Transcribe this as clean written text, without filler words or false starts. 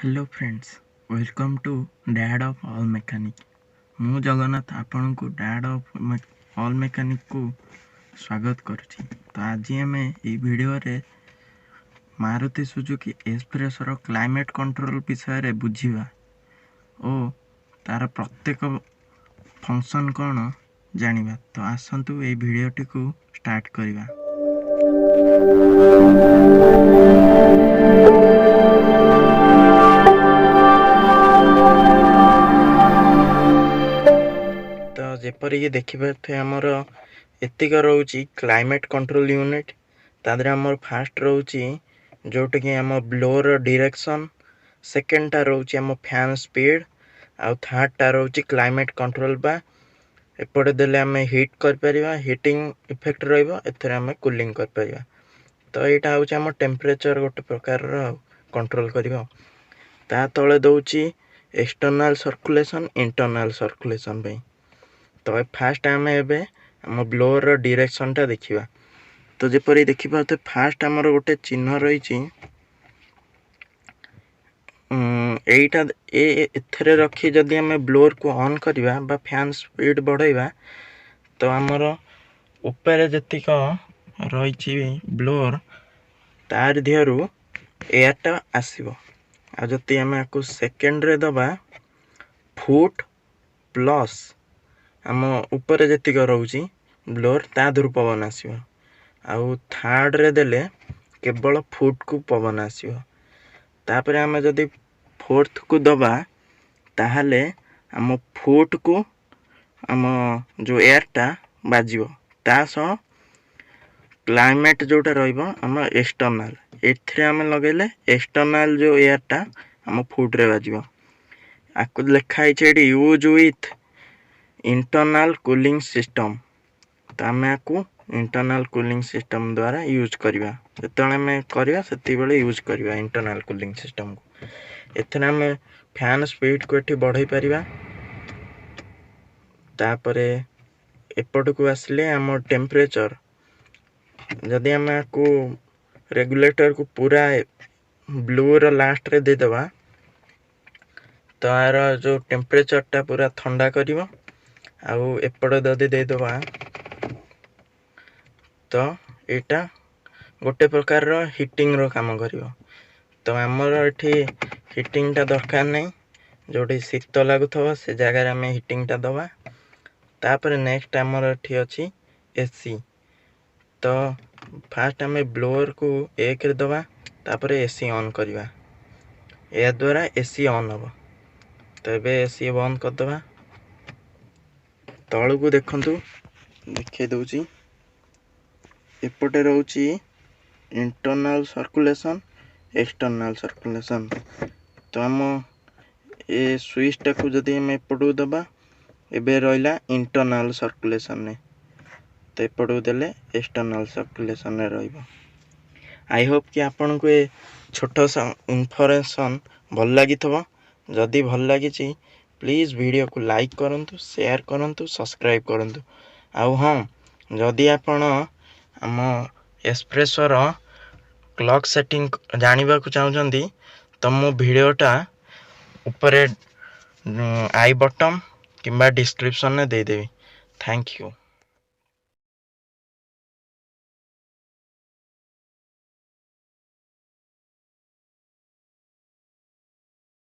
Hello friends, welcome to dad of all mechanic. मु जगन्नाथ आपण को डैड ऑफ ऑल मेकानिक को स्वागत करुछि। तो आज आम ये वीडियो रे मारुति सुजुकी एक्सप्रेसर क्लाइमेट कंट्रोल विषय रे बुझिबा ओ तार प्रत्येक फंक्शन कौन जानिबा। तो आसंतु ये वीडियोटी को स्टार्ट करिबा। तो जेपरिक देखिपे आमर एतिक रोचे क्लाइमेट कंट्रोल यूनिट तादरे आमर फास्ट रोचे जोटा कि आम ब्लोर डायरेक्शन, सेकेंडटा रोचे आम फैन स्पीड, आउ थर्डटा रोचे क्लाइमेट कंट्रोल बा एपटे देले आम हिट कर परिबा, हीटिंग इफेक्ट रहइबो, एथरे आम कूलिंग कर परिबा। तो यहाँ हूँ आम टेम्परेचर गोटे प्रकार कंट्रोल करिबो। ता तले दउची एक्सटर्नल सर्कुलेशन, इंटरनल सर्कुलेशन पे। तो फास्ट आम एम ब्लोर डायरेक्शन टा देखिबा। तो जेपरि देखिबा तो फास्ट आमर गोटे चिन्ह रही एटा एथरे रखी जदि आम ब्लोर को ऑन करिबा बा फैन स्पीड बढ़ाइबा तो आमर ऊपर जतिक रही ब्लोर तार दिहरु एयरटा आसीबो। आ जति आम आपको सेकेंड रे दबा फुट प्लस आम ऊपर जतिक रोची ब्लोर ता दूर पवन आसीबो। आउ थर्ड रे देले केवल फुट को पवन आसीबो। तापर आम जदि फोर्थ को दबा ताहले आम फुट को आम जो एयरटा बाजिबो ता सह क्लाइमेट जोटा रहिबो आम एक्सटर्नल एथरे आम लगेले एक्सटर्नल जो एयरटा आम फुट रे बाजिबो। आकु लिखा है use with internal cooling system. तो आम आपको इंटरनल कूलिंग सिस्टम द्वारा यूज करवा जो आम करवा से यूज करवा इंटरनल कूलिंग सिस्टम को। एथरे आम फैन स्पीड को एठी बढ़ाई परिबा। तापरे एपट को आसले आम टेम्परेचर जदि आम आपको रेगुलेटर को पूरा ब्लू रो लास्ट रे दे दबा तो यार जो टेम्परेचर टा पूरा ठंडा करिवो। आउ एपट जदि दे दबा तो एटा गोटे प्रकार रो हीटिंग रो काम करिवो। तो आमर एठी हीटिंग टा दरकार नहीं, जोटी शीत लागुथबो से जगह आम हीटिंग टा दबा। तापर नेक्स्ट आमर एठी अछि एसी। तो फास्ट आम ब्लोअर को एक रे दबा तापर एसी ऑन करवा, या द्वारा एसी ऑन हम। तो ये एसी बंद कर दबा। तलू को देखंतु देखे दउची एपटे रोची इंटरनल सर्कुलेशन, एक्सटर्नल सर्कुलेशन। तो आम ए स्विच टाकू जदि आम एपटू दबा एबे रहिला इंटरनल सर्कुलेशन ने, तो एपटू देले एक्सटर्नल सर्कुलेशन रे रहिबो। आई होप कि आपन को ए छोटो सा इन्फॉर्मेशन भल लगी थबो। जदि भल लगी प्लीज वीडियो को लाइक करंतु, शेयर करंतु, सब्सक्राइब करंतु। आउ हाँ, जदि आपन आम एक्सप्रेसर क्लॉक सेटिंग जानिबा को चाहउछंती तो मो वीडियोटा ऊपर आई बटन किंबा डिस्क्रिप्शन में दे देबी। Thank you.